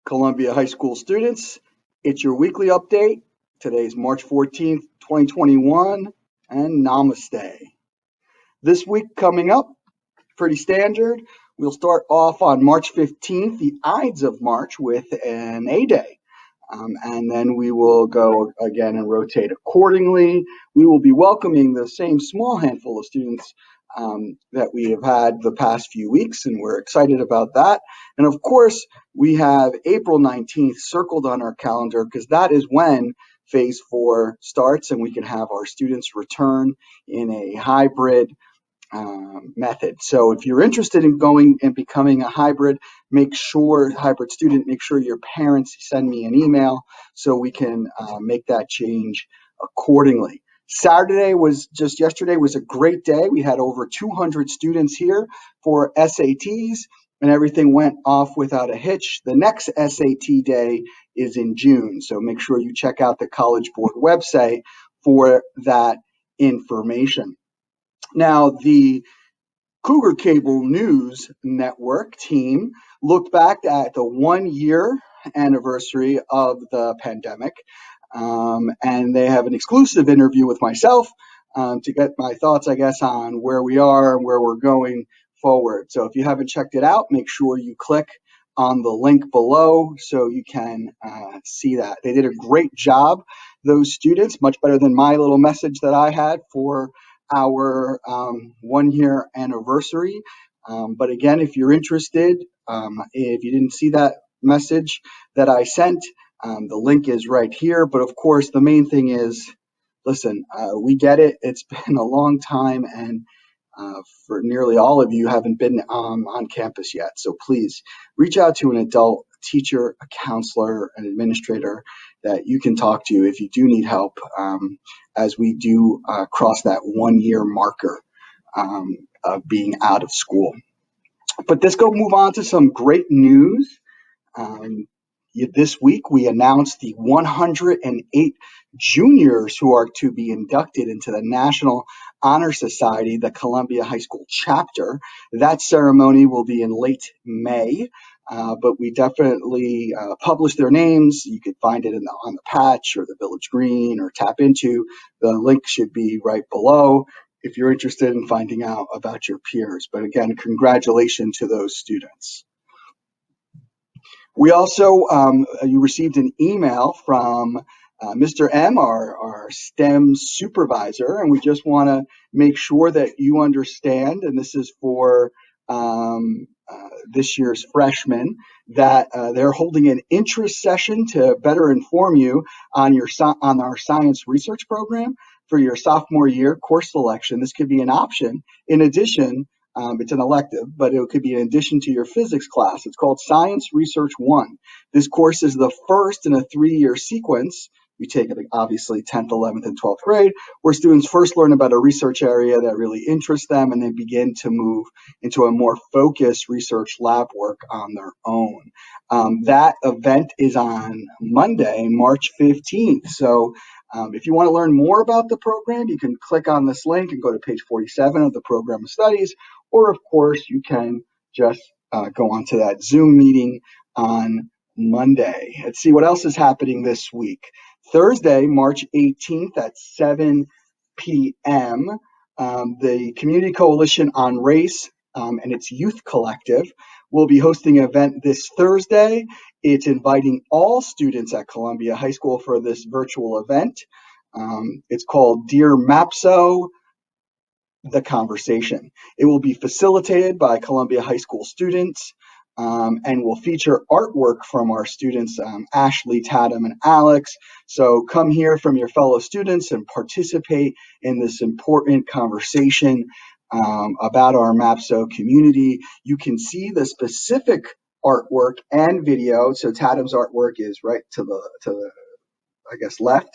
Columbia High School students, it's your weekly update. Today is March 14th, 2021, and namaste. This week coming up, pretty standard. We'll start off on March 15th, the Ides of March, with an A Day. And then we will go again and rotate accordingly. We will be welcoming the same small handful of students that we have had the past few weeks, and we're excited about that. And of course, we have April 19th circled on our calendar because that is when Phase 4 starts and we can have our students return in a hybrid method. So if you're interested in going and becoming a hybrid student, make sure your parents send me an email so we can make that change accordingly. Saturday was just yesterday was a great day. We had over 200 students here for SATs and everything went off without a hitch. The next SAT day is in June. So make sure you check out the College Board website for that information. Now, the Cougar Cable News Network team looked back at the 1-year anniversary of the pandemic, and they have an exclusive interview with myself to get my thoughts, I guess, on where we are and where we're going forward. So if you haven't checked it out, make sure you click on the link below so you can see that. They did a great job, those students, much better than my little message that I had for our 1-year anniversary. But again, if you're interested, if you didn't see that message that I sent, the link is right here. But of course, the main thing is, listen, we get it. It's been a long time, and for nearly all of you haven't been on campus yet. So please reach out to an adult, teacher, a counselor, an administrator that you can talk to if you do need help as we do cross that 1-year marker of being out of school. But let's go move on to some great news. This week, we announced the 108 juniors who are to be inducted into the National Honor Society, the Columbia High School chapter. That ceremony will be in late May, but we definitely published their names. You could find it on the patch or the Village Green or tap into. The link should be right below if you're interested in finding out about your peers. But again, congratulations to those students. We also, you received an email from Mr. M, our STEM supervisor, and we just want to make sure that you understand, and this is for this year's freshmen, that they're holding an interest session to better inform you on our science research program for your sophomore year course selection. This could be an option in addition. It's an elective, but it could be in addition to your physics class. It's called Science Research 1. This course is the first in a 3-year sequence. We take it obviously 10th, 11th, and 12th grade, where students first learn about a research area that really interests them and then begin to move into a more focused research lab work on their own. That event is on Monday, March 15th. So if you want to learn more about the program, you can click on this link and go to page 47 of the Program of Studies, or of course, you can just go on to that Zoom meeting on Monday. Let's see what else is happening this week. Thursday, March 18th at 7 p.m., the Community Coalition on Race and its Youth Collective will be hosting an event this Thursday. It's inviting all students at Columbia High School for this virtual event. It's called Dear Mapso, The Conversation. It will be facilitated by Columbia High School students and will feature artwork from our students, Ashley, Tatum, and Alex. So come hear from your fellow students and participate in this important conversation about our MAPSO community. You can see the specific artwork and video. So Tatum's artwork is right to the I guess left,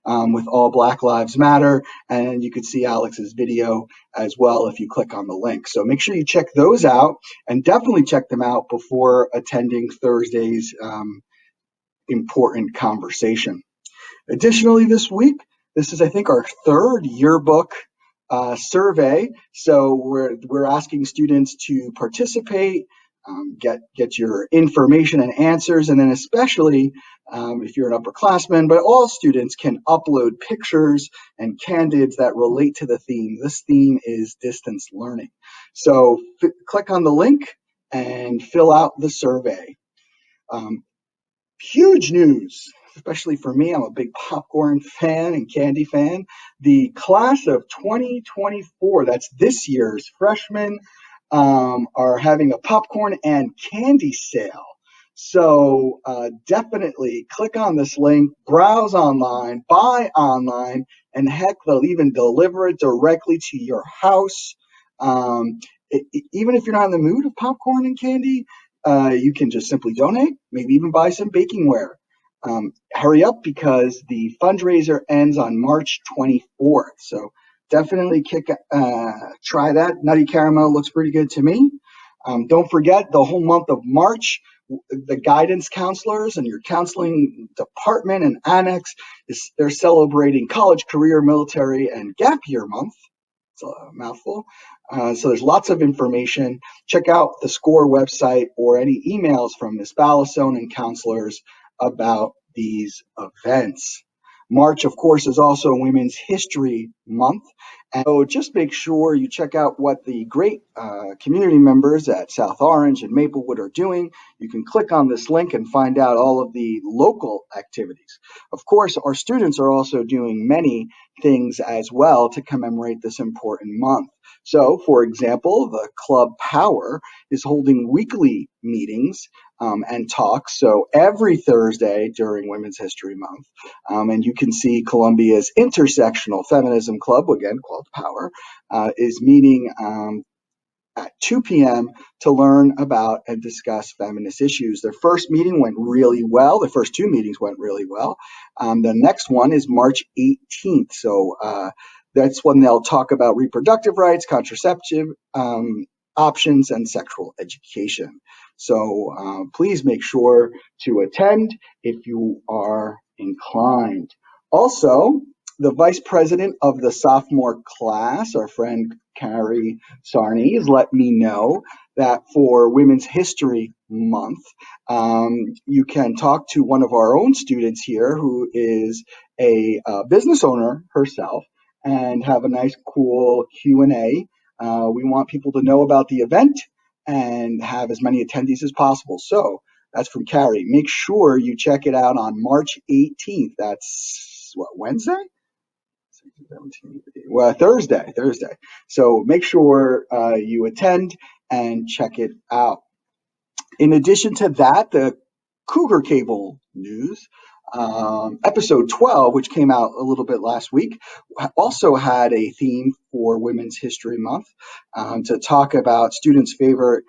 with All Black Lives Matter, and you can see Alex's video as well if you click on the link. So make sure you check those out, and definitely check them out before attending Thursday's important conversation. Additionally, this week, this is, I think, our third yearbook survey. So we're asking students to participate get your information and answers, and then especially if you're an upperclassman, but all students can upload pictures and candids that relate to the theme. This theme is distance learning. So click on the link and fill out the survey. Huge news, especially for me. I'm a big popcorn fan and candy fan. The class of 2024, that's this year's freshmen, are having a popcorn and candy sale. So definitely click on this link, browse online, buy online, and heck, they'll even deliver it directly to your house. Even if you're not in the mood of popcorn and candy, you can just simply donate, maybe even buy some bakingware. Hurry up because the fundraiser ends on March 24th. So definitely try that. Nutty Caramel looks pretty good to me. Don't forget the whole month of March, the guidance counselors and your counseling department and annex, they're celebrating college, career, military, and gap year month. It's a mouthful. So there's lots of information. Check out the SCORE website or any emails from Ms. Ballasone and counselors about these events. March, of course, is also Women's History Month. And so just make sure you check out what the great community members at South Orange and Maplewood are doing. You can click on this link and find out all of the local activities. Of course, our students are also doing many things as well to commemorate this important month. So, for example, the Club Power is holding weekly meetings and talks. So every Thursday during Women's History Month, and you can see Columbia's Intersectional Feminism Club, again called Power, is meeting at 2 p.m. to learn about and discuss feminist issues. Their first meeting went really well. The first two meetings went really well. The next one is March 18th. So that's when they'll talk about reproductive rights, contraceptive options, and sexual education. So please make sure to attend if you are inclined. Also, the vice president of the sophomore class, our friend Carrie Sarney, has let me know that for Women's History Month, you can talk to one of our own students here who is a business owner herself and have a nice, cool Q&A. We want people to know about the event and have as many attendees as possible. So that's from Carrie. Make sure you check it out on March 18th. That's what, Wednesday? Well, Thursday. So make sure you attend and check it out. In addition to that, the Cougar Cable News, episode 12, which came out a little bit last week, also had a theme for Women's History Month to talk about students' favorite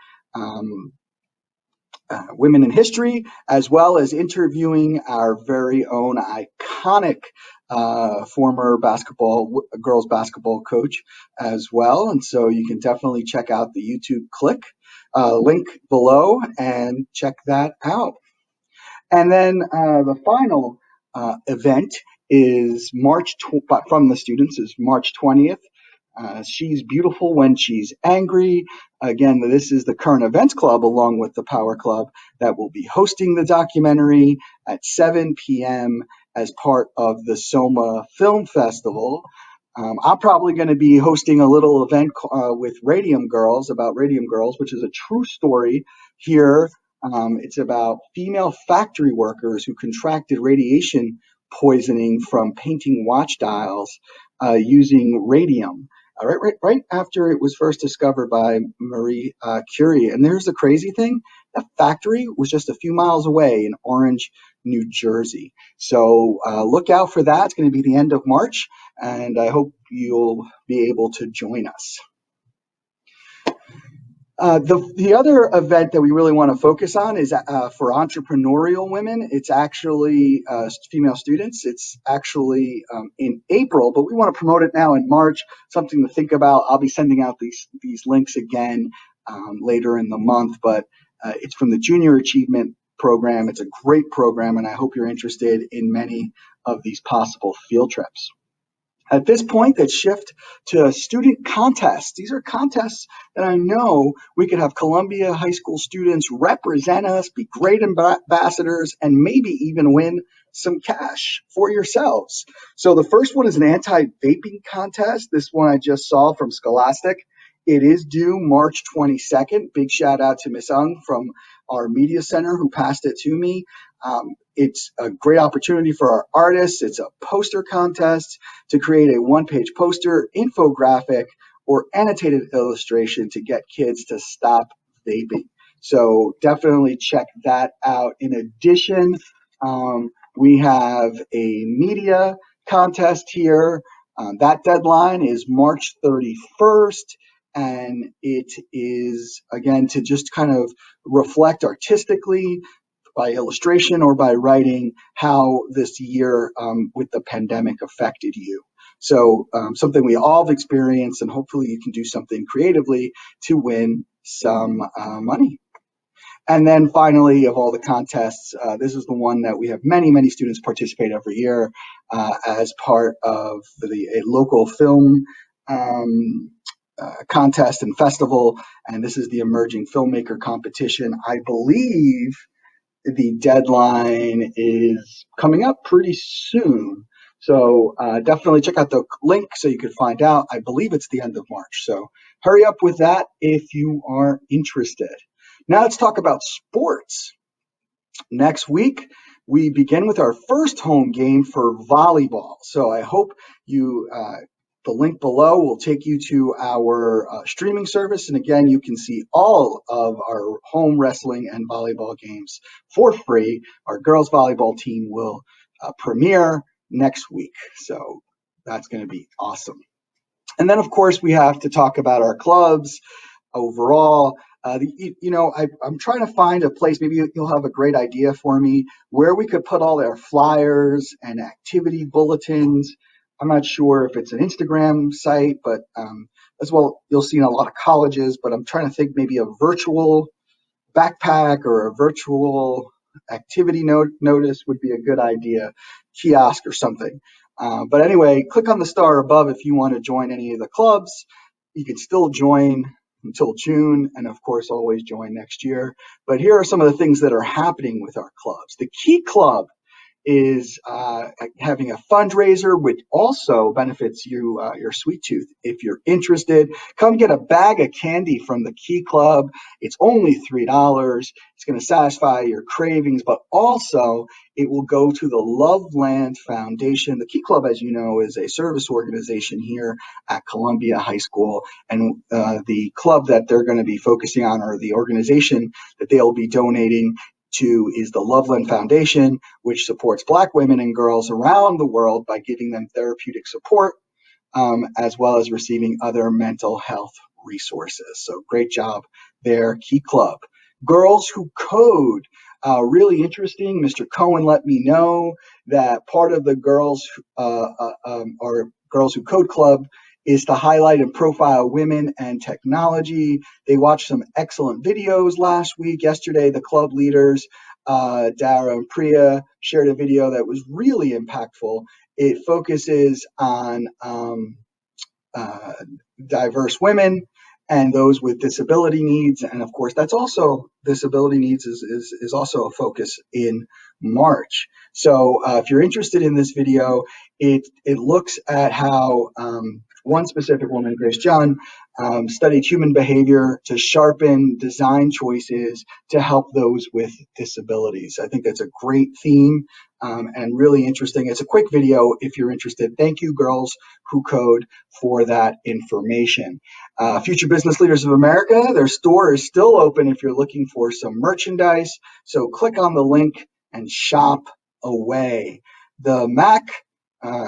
women in history, as well as interviewing our very own iconic former girls basketball coach as well. And so you can definitely check out the YouTube link below and check that out. And then the final event is from the students is March 20th. She's beautiful when she's angry. Again, this is the Current Events Club along with the Power Club that will be hosting the documentary at 7 p.m. as part of the Soma Film Festival. I'm probably going to be hosting a little event with Radium Girls, which is a true story here. It's about female factory workers who contracted radiation poisoning from painting watch dials using radium. Right after it was first discovered by Marie Curie. And there's the crazy thing, that factory was just a few miles away in Orange, New Jersey. So look out for that. It's going to be the end of March, and I hope you'll be able to join us. The other event that we really want to focus on is for entrepreneurial women. It's actually female students. It's actually in April, but we want to promote it now in March, something to think about. I'll be sending out these links again later in the month, but it's from the Junior Achievement Program. It's a great program, and I hope you're interested in many of these possible field trips. At this point, let's shift to student contests. These are contests that I know we could have Columbia High School students represent us, be great ambassadors, and maybe even win some cash for yourselves. So the first one is an anti-vaping contest. This one I just saw from Scholastic. It is due March 22nd. Big shout out to Miss Ung from our media center who passed it to me. It's a great opportunity for our artists. It's a poster contest to create a one-page poster, infographic, or annotated illustration to get kids to stop vaping. So definitely check that out. In addition, we have a media contest here. That deadline is March 31st. And it is, again, to just kind of reflect artistically by illustration or by writing how this year with the pandemic affected you. So something we all have experienced, and hopefully you can do something creatively to win some money. And then finally, of all the contests, this is the one that we have many students participate every year as part of a local film contest and festival. And this is the Emerging Filmmaker competition. I believe the deadline is coming up pretty soon. So definitely check out the link so you can find out. I believe it's the end of March. So hurry up with that if you are interested. Now let's talk about sports. Next week, we begin with our first home game for volleyball. So I hope you, the link below will take you to our streaming service. And again, you can see all of our home wrestling and volleyball games for free. Our girls volleyball team will premiere next week. So that's going to be awesome. And then, of course, we have to talk about our clubs overall. I'm trying to find a place, maybe you'll have a great idea for me, where we could put all our flyers and activity bulletins. I'm not sure if it's an Instagram site, but as well, you'll see in a lot of colleges, but I'm trying to think maybe a virtual backpack or a virtual activity notice would be a good idea, kiosk or something. But anyway, click on the star above if you want to join any of the clubs. You can still join until June, and of course, always join next year. But here are some of the things that are happening with our clubs. The Key Club is having a fundraiser, which also benefits you, your sweet tooth. If you're interested, come get a bag of candy from the Key Club. It's only $3. It's going to satisfy your cravings, but also it will go to the Loveland Foundation. The Key Club, as you know, is a service organization here at Columbia High School, and the club that they're going to be focusing on, or the organization that they'll be donating to, is the Loveland Foundation, which supports Black women and girls around the world by giving them therapeutic support, as well as receiving other mental health resources. So great job there, Key Club. Girls Who Code, really interesting. Mr. Cohen let me know that part of the Girls Who Code Club is to highlight and profile women and technology. They watched some excellent videos last week. Yesterday, the club leaders, Dara and Priya, shared a video that was really impactful. It focuses on diverse women and those with disability needs. And of course, that's also, disability needs is also a focus in March. So if you're interested in this video, it looks at how one specific woman, Grace John, studied human behavior to sharpen design choices to help those with disabilities. I think that's a great theme and really interesting. It's a quick video if you're interested. Thank you, Girls Who Code, for that information. Future Business Leaders of America, their store is still open if you're looking for some merchandise. So click on the link and shop away. The MAC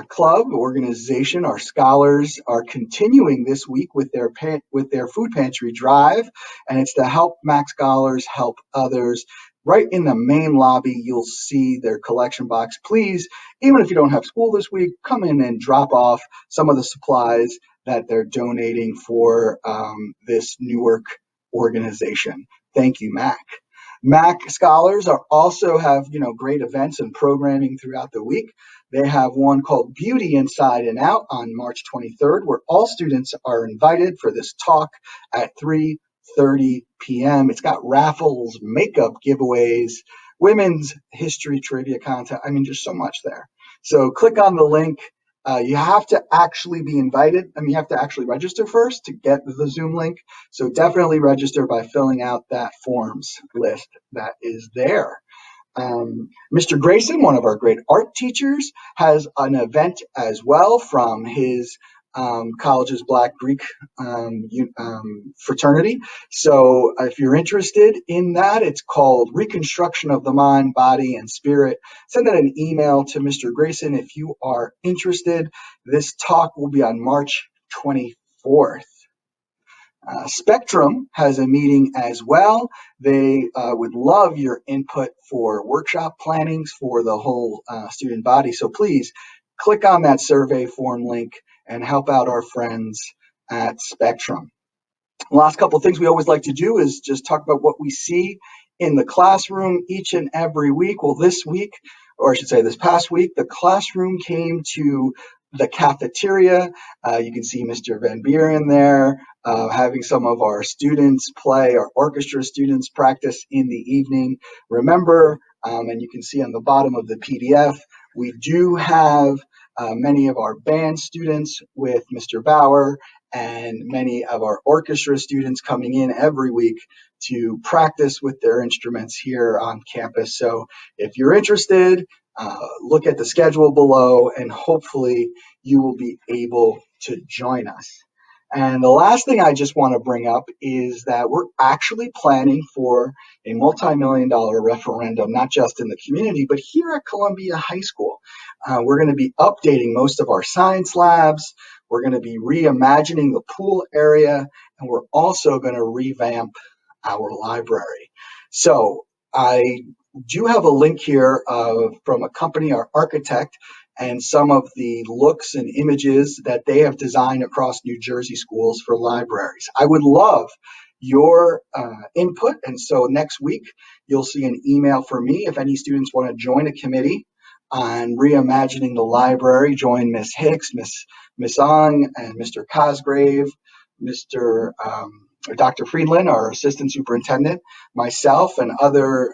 club organization, our scholars are continuing this week with their food pantry drive, and it's to help MAC scholars help others. Right in the main lobby, you'll see their collection box. Please, even if you don't have school this week, come in and drop off some of the supplies that they're donating for this Newark organization. Thank you, MAC. MAC scholars are also have, great events and programming throughout the week. They have one called Beauty Inside and Out on March 23rd, where all students are invited for this talk at 3:30 p.m. It's got raffles, makeup giveaways, women's history trivia content. Just so much there. So click on the link. You have to actually be invited. You have to actually register first to get the Zoom link. So definitely register by filling out that forms list that is there. Mr. Grayson, one of our great art teachers, has an event as well from his college's Black Greek fraternity. So if you're interested in that, it's called Reconstruction of the Mind, Body, and Spirit. Send out an email to Mr. Grayson if you are interested. This talk will be on March 24th. Spectrum has a meeting as well. They would love your input for workshop plannings for the whole student body. So please click on that survey form link and help out our friends at Spectrum. Last couple of things we always like to do is just talk about what we see in the classroom each and every week. Well, this week, or I should say this past week, the classroom came to the cafeteria. You can see Mr. Van Buren there, having some of our students play, our orchestra students practice in the evening. Remember, and you can see on the bottom of the PDF, we do have many of our band students with Mr. Bauer and many of our orchestra students coming in every week to practice with their instruments here on campus. So if you're interested, look at the schedule below and hopefully you will be able to join us. And the last thing I just want to bring up is that we're actually planning for a multi-million-dollar referendum, not just in the community, but here at Columbia High School. We're going to be updating most of our science labs. We're going to be reimagining the pool area, and we're also going to revamp our library. So I do have a link here from a company, our architect, and some of the looks and images that they have designed across New Jersey schools for libraries. I would love your input, and so next week you'll see an email from me if any students want to join a committee on reimagining the library. Join Miss Hicks, Miss Ong, and Mr. Cosgrave, Dr. Friedland, our assistant superintendent, myself, and other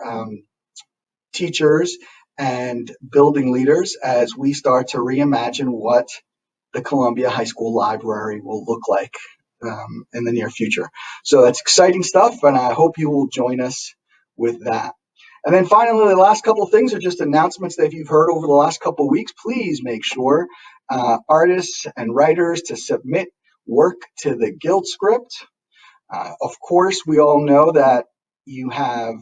teachers and building leaders as we start to reimagine what the Columbia High School Library will look like in the near future. So that's exciting stuff, and I hope you will join us with that. And then finally, the last couple of things are just announcements that you've heard over the last couple of weeks. Please make sure artists and writers to submit work to the Guild script. Of course, we all know that you have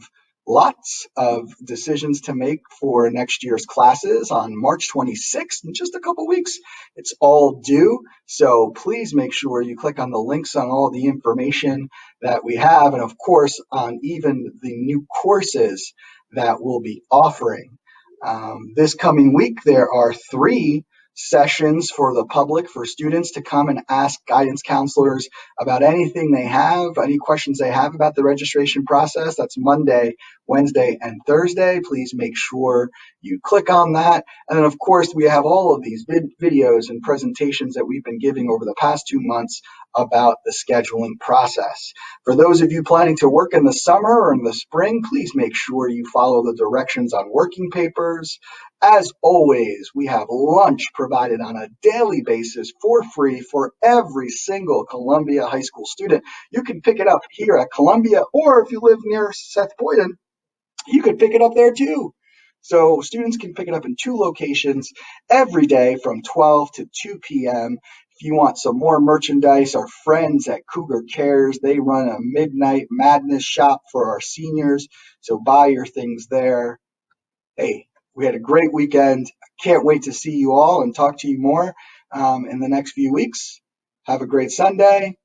lots of decisions to make for next year's classes on March 26th, in just a couple weeks. It's all due. So please make sure you click on the links on all the information that we have, and of course, on even the new courses that we'll be offering. This coming week, there are 3 sessions for the public, for students to come and ask guidance counselors about anything they have, any questions they have about the registration process. That's Monday, Wednesday, and Thursday. Please make sure you click on that. And then, of course, we have all of these videos and presentations that we've been giving over the past 2 months about the scheduling process. For those of you planning to work in the summer or in the spring, please make sure you follow the directions on working papers. As always, we have lunch provided on a daily basis for free for every single Columbia High School student. You can pick it up here at Columbia, or if you live near Seth Boyden, you could pick it up there too. So students can pick it up in 2 locations every day from 12 to 2 p.m. If you want some more merchandise, our friends at Cougar Cares, they run a Midnight Madness shop for our seniors. So buy your things there. Hey, we had a great weekend. Can't wait to see you all and talk to you more in the next few weeks. Have a great Sunday.